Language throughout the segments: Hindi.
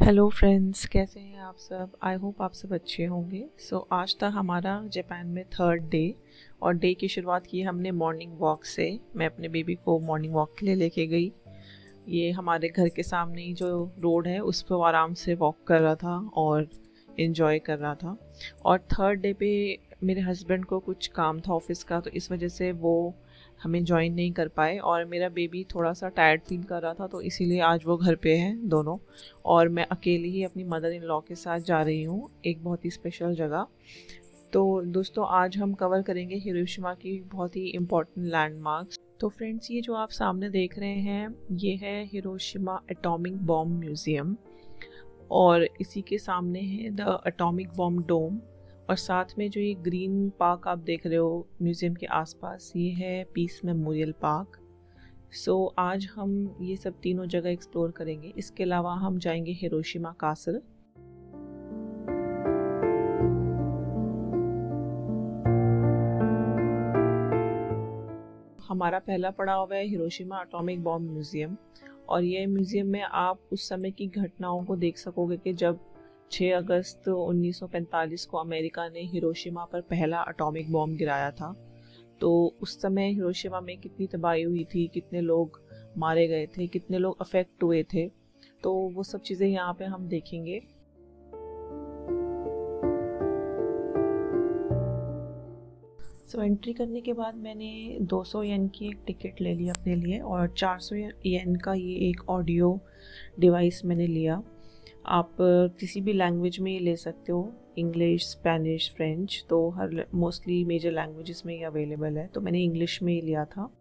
हेलो फ्रेंड्स, कैसे हैं आप सब। आई होप आप सब अच्छे होंगे। आज तक हमारा जापान में थर्ड डे और डे की शुरुआत की हमने मॉर्निंग वॉक से। मैं अपने बेबी को मॉर्निंग वॉक के लिए लेके गई। ये हमारे घर के सामने ही जो रोड है उस पर वो आराम से वॉक कर रहा था और इन्जॉय कर रहा था। और थर्ड डे पे मेरे हस्बैंड को कुछ काम था ऑफिस का, तो इस वजह से वो हमें ज्वाइन नहीं कर पाए और मेरा बेबी थोड़ा सा टायर्ड फील कर रहा था, तो इसीलिए आज वो घर पे हैं दोनों और मैं अकेली ही अपनी मदर इन लॉ के साथ जा रही हूँ एक बहुत ही स्पेशल जगह। तो दोस्तों, आज हम कवर करेंगे हिरोशिमा की बहुत ही इम्पोर्टेंट लैंडमार्क्स। तो फ्रेंड्स, ये जो आप सामने देख रहे हैं ये है हिरोशिमा एटॉमिक बॉम्ब म्यूज़ियम और इसी के सामने है द एटॉमिक बॉम्ब डोम। और साथ में जो ये ग्रीन पार्क आप देख रहे हो म्यूज़ियम के आसपास, ये है पीस मेमोरियल पार्क। आज हम ये सब तीनों जगह एक्सप्लोर करेंगे। इसके अलावा हम जाएंगे हिरोशिमा कासल। हमारा पहला पड़ाव है हिरोशिमा एटॉमिक बॉम्ब म्यूज़ियम और ये म्यूज़ियम में आप उस समय की घटनाओं को देख सकोगे कि जब 6 अगस्त 1945 को अमेरिका ने हिरोशिमा पर पहला एटॉमिक बॉम्ब गिराया था। तो उस समय हिरोशिमा में कितनी तबाही हुई थी, कितने लोग मारे गए थे, कितने लोग अफेक्ट हुए थे, तो वो सब चीज़ें यहाँ पे हम देखेंगे। एंट्री करने के बाद मैंने 200 येन की एक टिकट ले ली अपने लिए और 400 येन का ये एक ऑडियो डिवाइस मैंने लिया। आप किसी भी लैंग्वेज में ये ले सकते हो, इंग्लिश, स्पेनिश, फ्रेंच, तो हर मोस्टली मेजर लैंग्वेजेस में ये अवेलेबल है, तो मैंने इंग्लिश में ही लिया था।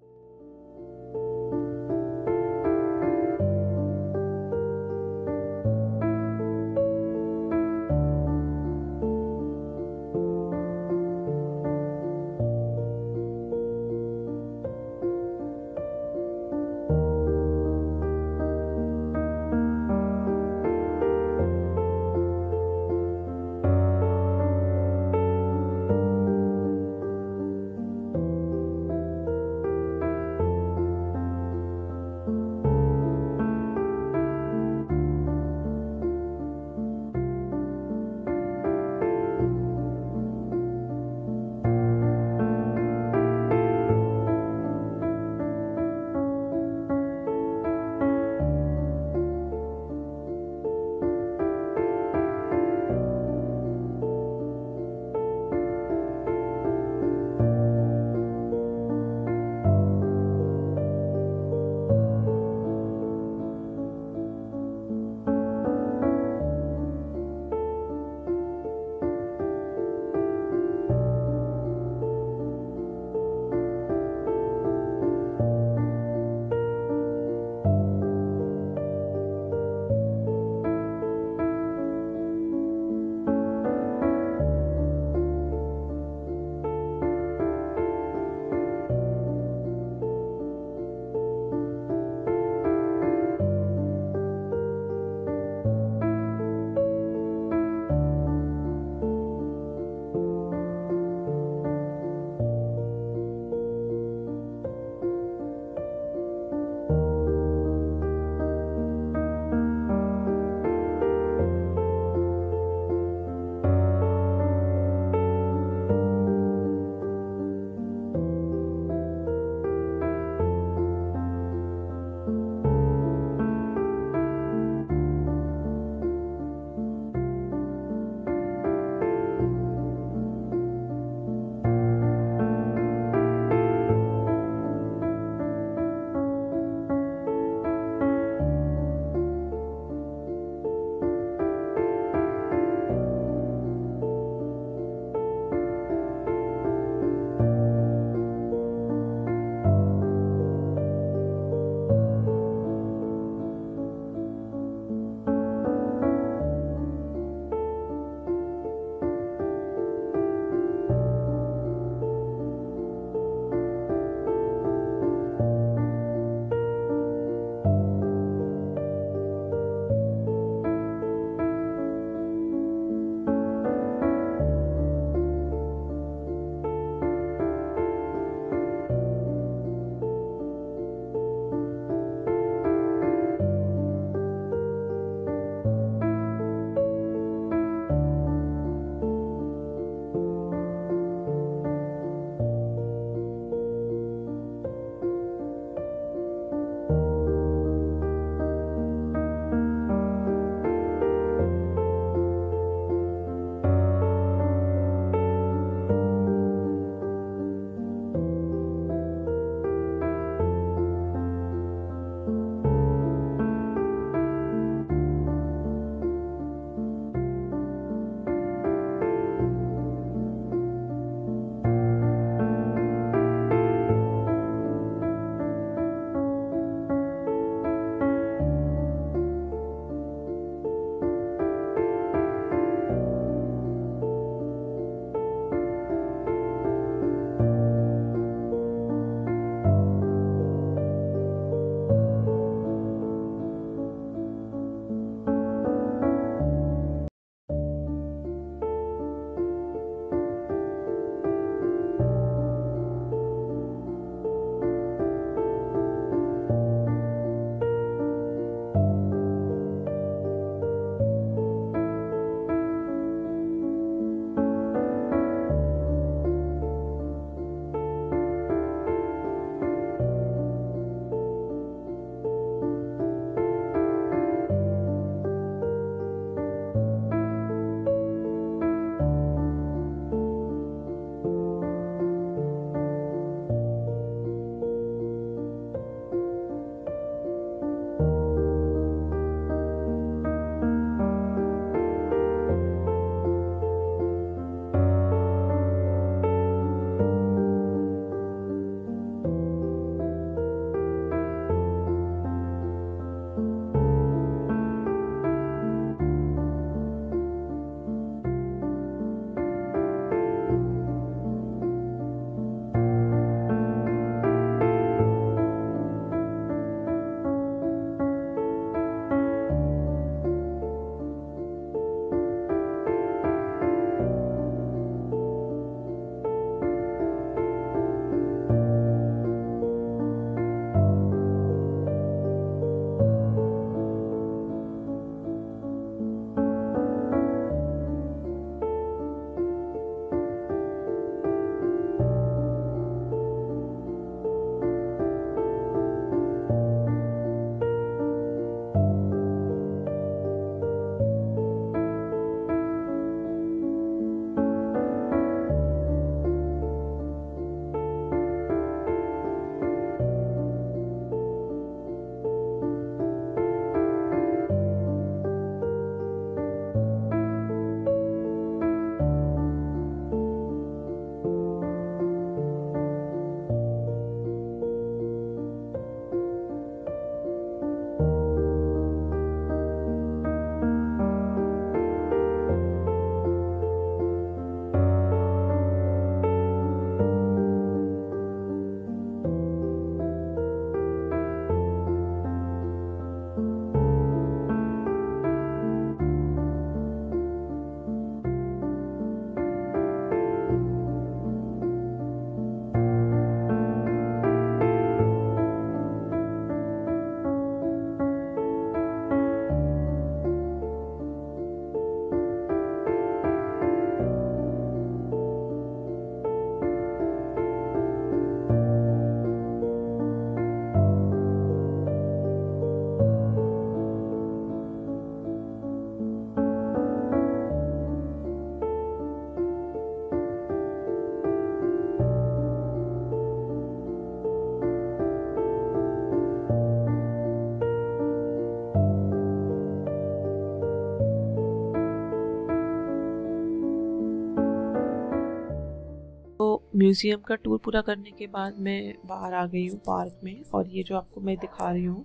म्यूज़ियम का टूर पूरा करने के बाद मैं बाहर आ गई हूँ पार्क में, और ये जो आपको मैं दिखा रही हूँ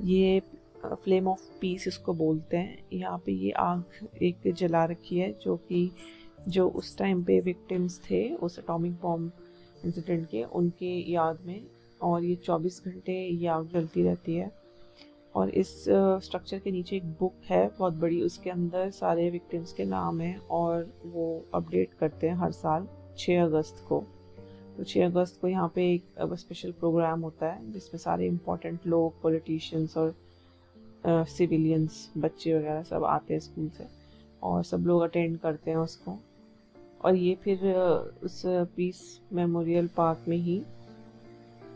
ये फ्लेम ऑफ पीस इसको बोलते हैं। यहाँ पे ये आग एक जला रखी है जो उस टाइम पे विक्टिम्स थे उस एटॉमिक बॉम्ब इंसिडेंट के, उनके याद में, और ये 24 घंटे ये आग जलती रहती है। और इस स्ट्रक्चर के नीचे एक बुक है बहुत बड़ी, उसके अंदर सारे विक्टिम्स के नाम हैं और वो अपडेट करते हैं हर साल 6 अगस्त को। तो 6 अगस्त को यहाँ पे एक स्पेशल प्रोग्राम होता है जिसमें सारे इम्पोर्टेंट लोग, पॉलिटिशियंस और सिविलियंस, बच्चे वगैरह सब आते हैं स्कूल से, और सब लोग अटेंड करते हैं उसको। और ये फिर उस पीस मेमोरियल पार्क में ही,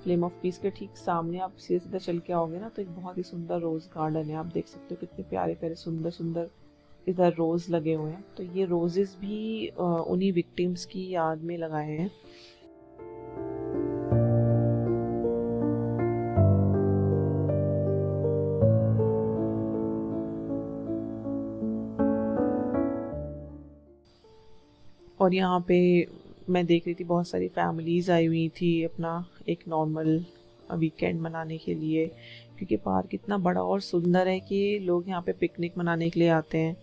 फ्लेम ऑफ पीस के ठीक सामने आप सीधे सीधा चल के आओगे ना, तो एक बहुत ही सुंदर रोज़ गार्डन है। आप देख सकते हो कितने प्यारे प्यारे सुंदर सुंदर इधर रोज़ लगे हुए हैं। तो ये रोजेस भी उन्हीं विक्टिम्स की याद में लगाए हैं। और यहाँ पे मैं देख रही थी बहुत सारी फैमिलीज़ आई हुई थी अपना एक नॉर्मल वीकेंड मनाने के लिए, क्योंकि पार्क इतना बड़ा और सुंदर है कि लोग यहाँ पे पिकनिक मनाने के लिए आते हैं।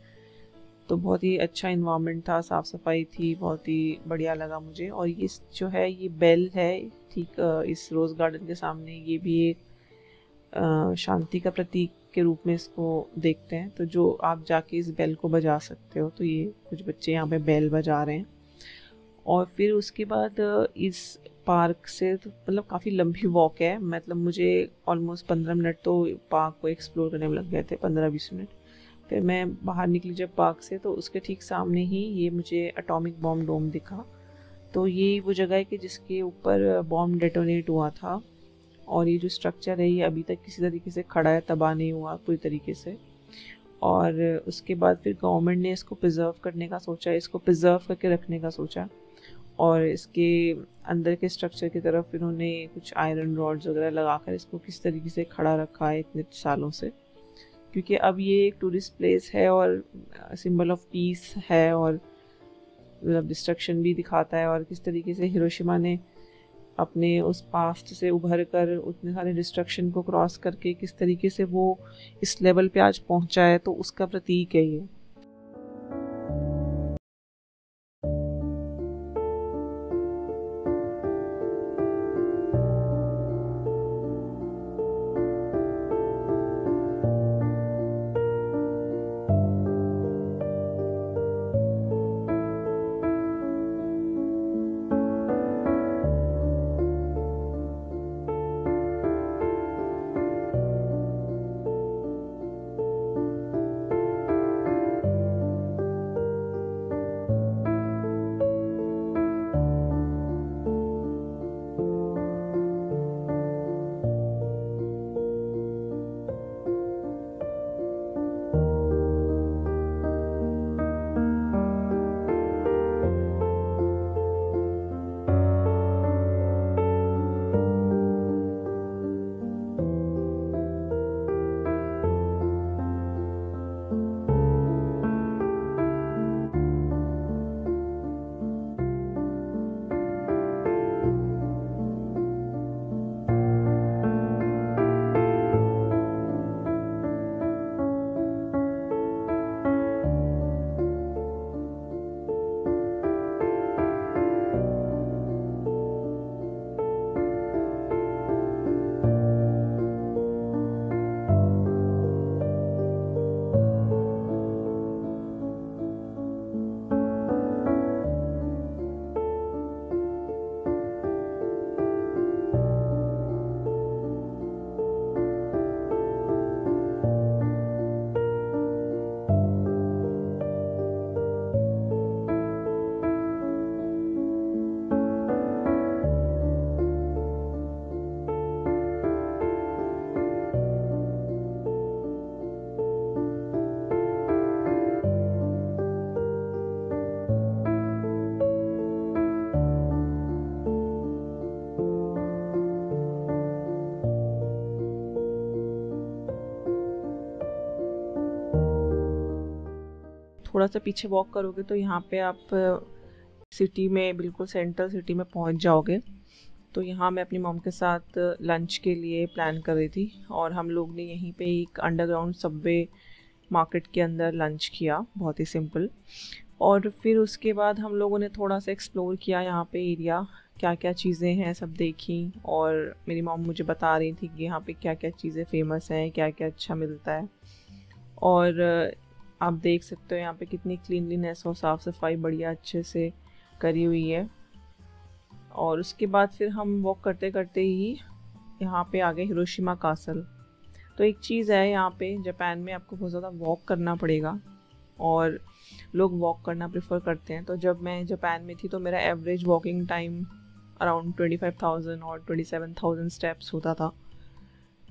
तो बहुत ही अच्छा इन्वायरमेंट था, साफ़ सफाई थी, बहुत ही बढ़िया लगा मुझे। और ये जो है ये बेल है ठीक इस रोज़ गार्डन के सामने, ये भी एक शांति का प्रतीक के रूप में इसको देखते हैं। तो जो आप जाके इस बेल को बजा सकते हो, तो ये कुछ बच्चे यहाँ पे बेल बजा रहे हैं। और फिर उसके बाद इस पार्क से तो मतलब काफ़ी लंबी वॉक है, मतलब मुझे ऑलमोस्ट 15 मिनट तो पार्क को एक्सप्लोर करने में लग गए थे, 15-20 मिनट। फिर मैं बाहर निकली जब पार्क से, तो उसके ठीक सामने ही ये मुझे एटॉमिक बॉम्ब डोम दिखा। तो ये वो जगह है कि जिसके ऊपर बॉम्ब डेटोनेट हुआ था, और ये जो स्ट्रक्चर है ये अभी तक किसी तरीके से खड़ा है, तबाह नहीं हुआ पूरी तरीके से। और उसके बाद फिर गवर्नमेंट ने इसको प्रिजर्व करने का सोचा, इसको प्रिजर्व करके रखने का सोचा, और इसके अंदर के स्ट्रक्चर की तरफ इन्होंने कुछ आयरन रॉड्स वगैरह लगाकर इसको किस तरीके से खड़ा रखा है इतने सालों से। क्योंकि अब ये एक टूरिस्ट प्लेस है और सिंबल ऑफ पीस है, और मतलब डिस्ट्रक्शन भी दिखाता है, और किस तरीके से हिरोशिमा ने अपने उस पास्ट से उभर कर उतने सारे डिस्ट्रक्शन को क्रॉस करके किस तरीके से वो इस लेवल पे आज पहुंचा है, तो उसका प्रतीक है ये। थोड़ा सा पीछे वॉक करोगे तो यहाँ पे आप सिटी में, बिल्कुल सेंट्रल सिटी में पहुंच जाओगे। तो यहाँ मैं अपनी मॉम के साथ लंच के लिए प्लान कर रही थी और हम लोग ने यहीं पे एक अंडरग्राउंड सबवे मार्केट के अंदर लंच किया, बहुत ही सिंपल। और फिर उसके बाद हम लोगों ने थोड़ा सा एक्सप्लोर किया यहाँ पे एरिया, क्या क्या चीज़ें हैं सब देखी। और मेरी मॉम मुझे बता रही थी कि यहाँ पे क्या क्या चीज़ें फेमस हैं, क्या क्या अच्छा मिलता है। और आप देख सकते हो यहाँ पे कितनी क्लीनलीनेस और साफ़ सफाई बढ़िया अच्छे से करी हुई है। और उसके बाद फिर हम वॉक करते करते ही यहाँ पे आ गए हिरोशिमा कासल। तो एक चीज़ है यहाँ पे जापान में, आपको बहुत ज़्यादा वॉक करना पड़ेगा और लोग वॉक करना प्रेफर करते हैं। तो जब मैं जापान में थी तो मेरा एवरेज वॉकिंग टाइम अराउंड 25,000 और 27,000 स्टेप्स होता था।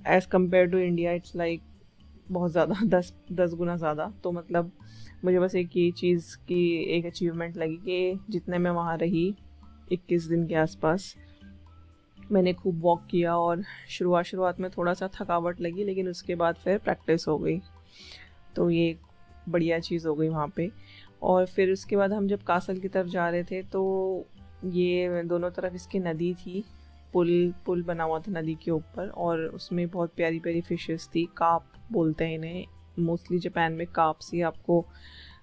As compare to India its like बहुत ज़्यादा, 10 गुना ज़्यादा। तो मतलब मुझे बस एक ये चीज़ की एक अचीवमेंट लगी कि जितने मैं वहाँ रही 21 दिन के आसपास मैंने खूब वॉक किया। और शुरुआत में थोड़ा सा थकावट लगी, लेकिन उसके बाद फिर प्रैक्टिस हो गई। तो ये बढ़िया चीज़ हो गई वहाँ पे। और फिर उसके बाद हम जब कासल की तरफ जा रहे थे तो ये दोनों तरफ इसकी नदी थी, पुल बना हुआ था नदी के ऊपर, और उसमें बहुत प्यारी प्यारी फिशेस थी। कार्प बोलते हैं इन्हें, मोस्टली जापान में कार्प्स ही आपको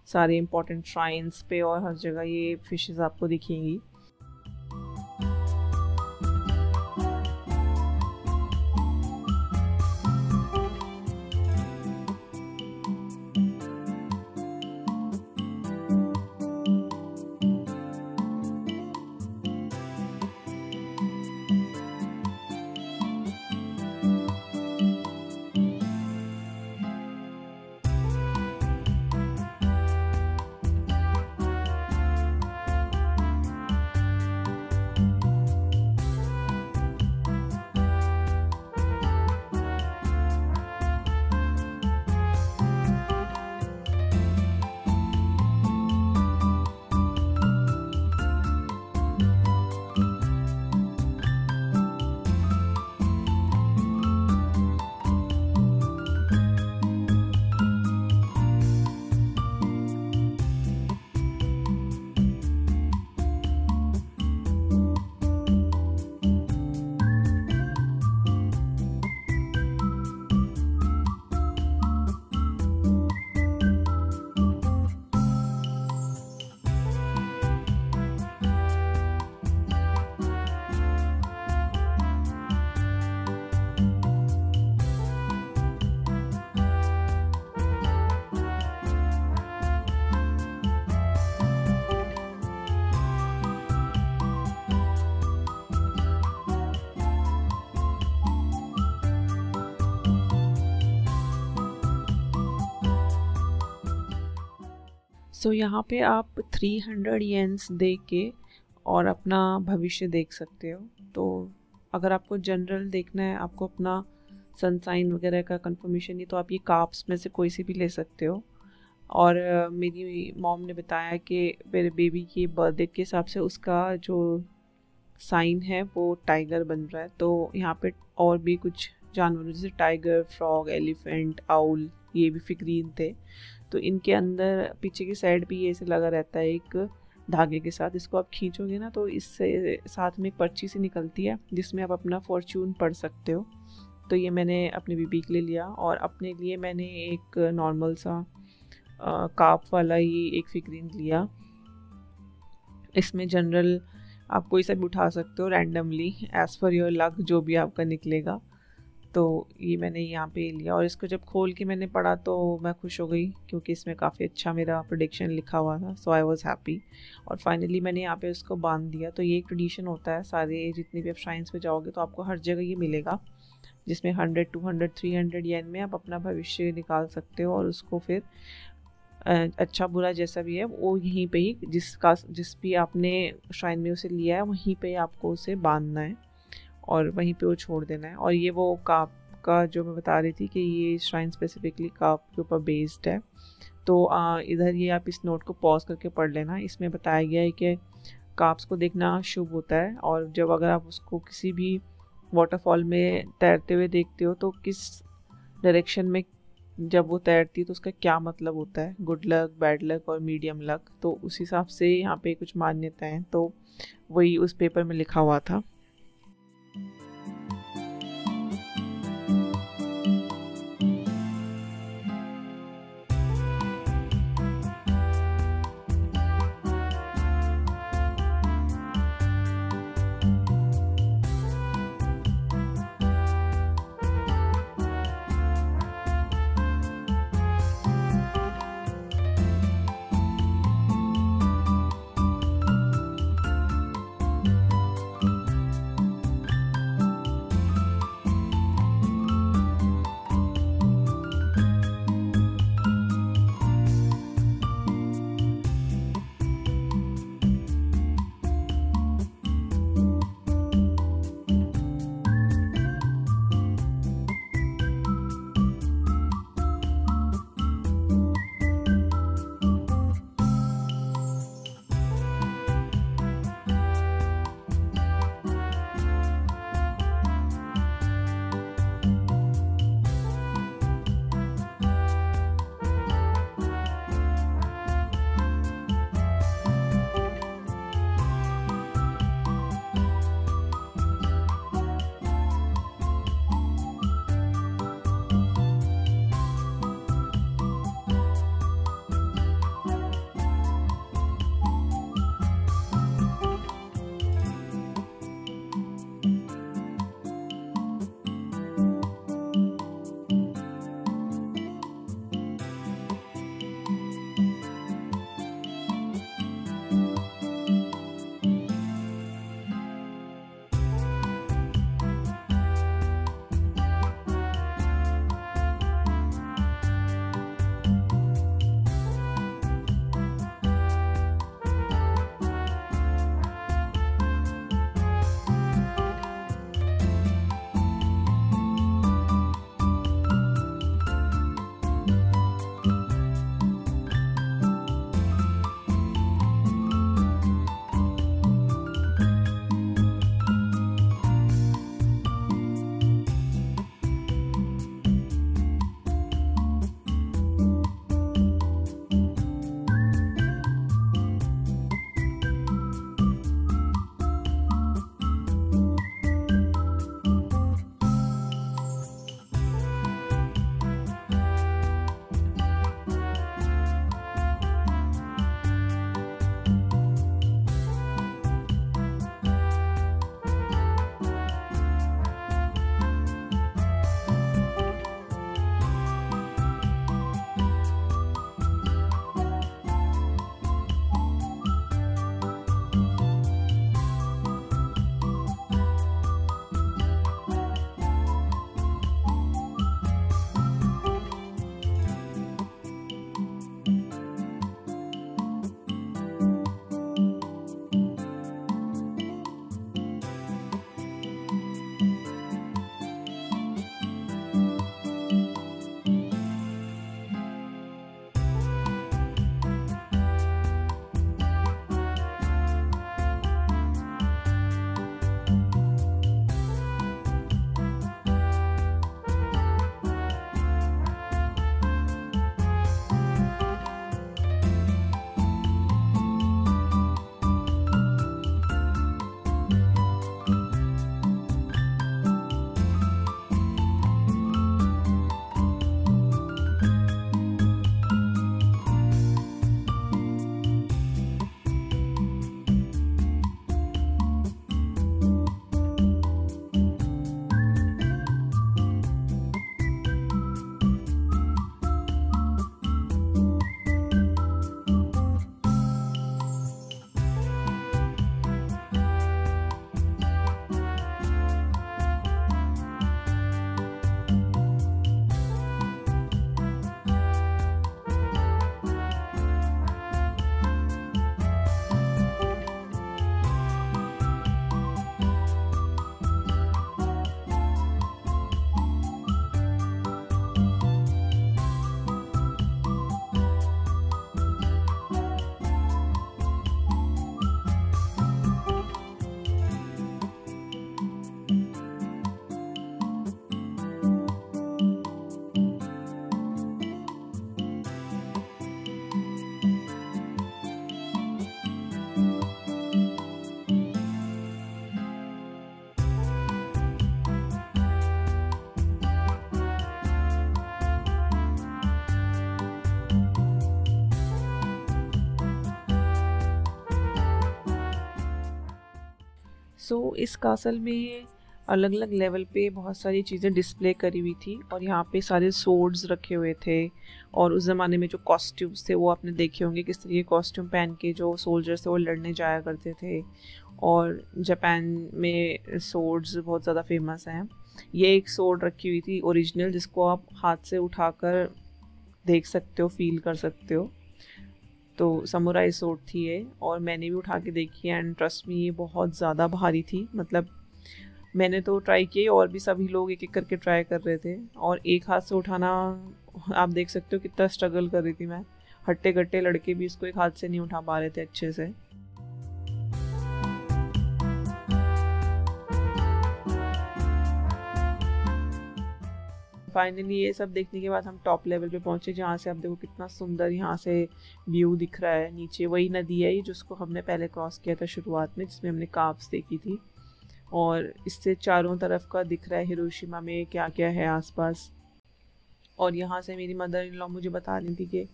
सारे इंपॉर्टेंट श्राइन्स पे और हर जगह ये फिशेस आपको दिखेंगी। सो यहाँ पे आप 300 येन्स दे के और अपना भविष्य देख सकते हो। तो अगर आपको जनरल देखना है, आपको अपना सनसाइन वगैरह का कंफर्मेशन नहीं, तो आप ये कार्प्स में से कोई सी भी ले सकते हो। और मेरी मॉम ने बताया कि मेरे बेबी की बर्थडे के हिसाब से उसका जो साइन है वो टाइगर बन रहा है। तो यहाँ पे और भी कुछ जानवर जैसे टाइगर, फ्रॉग, एलिफेंट, आउल, ये भी फिक्रीन थे। तो इनके अंदर पीछे की साइड भी ये ऐसे लगा रहता है एक धागे के साथ। इसको आप खींचोगे ना तो इससे साथ में एक पर्ची सी निकलती है जिसमें आप अपना फॉर्च्यून पढ़ सकते हो। तो ये मैंने अपने बेबी के लिए लिया और अपने लिए मैंने एक नॉर्मल सा कार्प वाला ही एक फिक्रीन लिया। इसमें जनरल आप कोई सा भी उठा सकते हो randomly, as per your luck, जो भी आपका निकलेगा। तो ये मैंने यहाँ पे लिया और इसको जब खोल के मैंने पढ़ा तो मैं खुश हो गई क्योंकि इसमें काफ़ी अच्छा मेरा प्रेडिक्शन लिखा हुआ था। सो आई वाज हैप्पी। और फाइनली मैंने यहाँ पे उसको बांध दिया। तो ये एक ट्रेडिशन होता है, सारे जितने भी आप श्राइन्स पे जाओगे तो आपको हर जगह ये मिलेगा जिसमें 100, 200, 300 येन में आप अपना भविष्य निकाल सकते हो। और उसको फिर अच्छा बुरा जैसा भी है वो यहीं पे ही जिस भी आपने श्राइन में उसे लिया है वहीं पे आपको उसे बांधना है और वहीं पे वो छोड़ देना है। और ये वो कार्प का जो मैं बता रही थी कि ये श्राइन स्पेसिफिकली कार्प के ऊपर बेस्ड है। तो इधर ये आप इस नोट को पॉज करके पढ़ लेना। इसमें बताया गया है कि कार्प्स को देखना शुभ होता है और जब अगर आप उसको किसी भी वाटरफॉल में तैरते हुए देखते हो तो किस डायरेक्शन में जब वो तैरती है तो उसका क्या मतलब होता है, गुड लक, बैड लक और मीडियम लक। तो उस हिसाब से यहाँ पे कुछ मान्यताएं हैं, तो वही उस पेपर में लिखा हुआ था। इस कासल में अलग अलग लेवल पे बहुत सारी चीज़ें डिस्प्ले करी हुई थी और यहाँ पे सारे सोर्ड्स रखे हुए थे। और उस ज़माने में जो कॉस्ट्यूम्स थे वो आपने देखे होंगे, किस तरीके कॉस्ट्यूम पहन के जो सोल्जर्स थे वो लड़ने जाया करते थे। और जापान में सोर्ड्स बहुत ज़्यादा फेमस हैं। ये एक सोर्ड रखी हुई थी ओरिजिनल, जिसको आप हाथ से उठाकर देख सकते हो, फील कर सकते हो। तो समुराई सोर्ड थी ये, और मैंने भी उठा के देखी एंड ट्रस्ट मी ये बहुत ज़्यादा भारी थी। मतलब मैंने तो ट्राई किया और भी सभी लोग एक एक करके ट्राई कर रहे थे, और एक हाथ से उठाना आप देख सकते हो कितना स्ट्रगल कर रही थी मैं। हट्टे कट्टे लड़के भी इसको एक हाथ से नहीं उठा पा रहे थे अच्छे से। फाइनली ये सब देखने के बाद हम टॉप लेवल पे पहुंचे, जहाँ से आप देखो कितना सुंदर यहाँ से व्यू दिख रहा है। नीचे वही नदी है जिसको हमने पहले क्रॉस किया था शुरुआत में, जिसमें हमने काव्स देखी थी। और इससे चारों तरफ का दिख रहा है हिरोशिमा में क्या क्या है आसपास। और यहाँ से मेरी मदर इन लॉ मुझे बता रही थी कि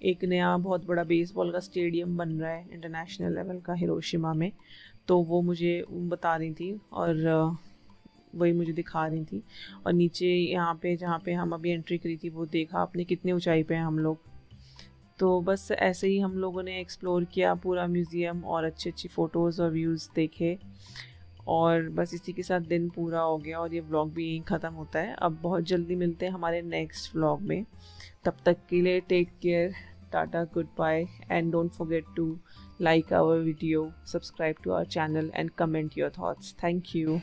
एक नया बहुत बड़ा बेसबॉल का स्टेडियम बन रहा है इंटरनेशनल लेवल का हिरोशिमा में। तो वो मुझे बता रही थी और वही मुझे दिखा रही थी। और नीचे यहाँ पे जहाँ पे हम अभी एंट्री करी थी वो देखा आपने कितनी ऊंचाई पे हैं हम लोग। तो बस ऐसे ही हम लोगों ने एक्सप्लोर किया पूरा म्यूज़ियम और अच्छी अच्छी फ़ोटोज़ और व्यूज़ देखे। और बस इसी के साथ दिन पूरा हो गया और ये व्लॉग भी यहीं ख़त्म होता है। अब बहुत जल्दी मिलते हैं हमारे नेक्स्ट व्लॉग में। तब तक के लिए take care, tata, goodbye, and don't forget to like our video, subscribe to our channel and comment your thoughts. Thank you.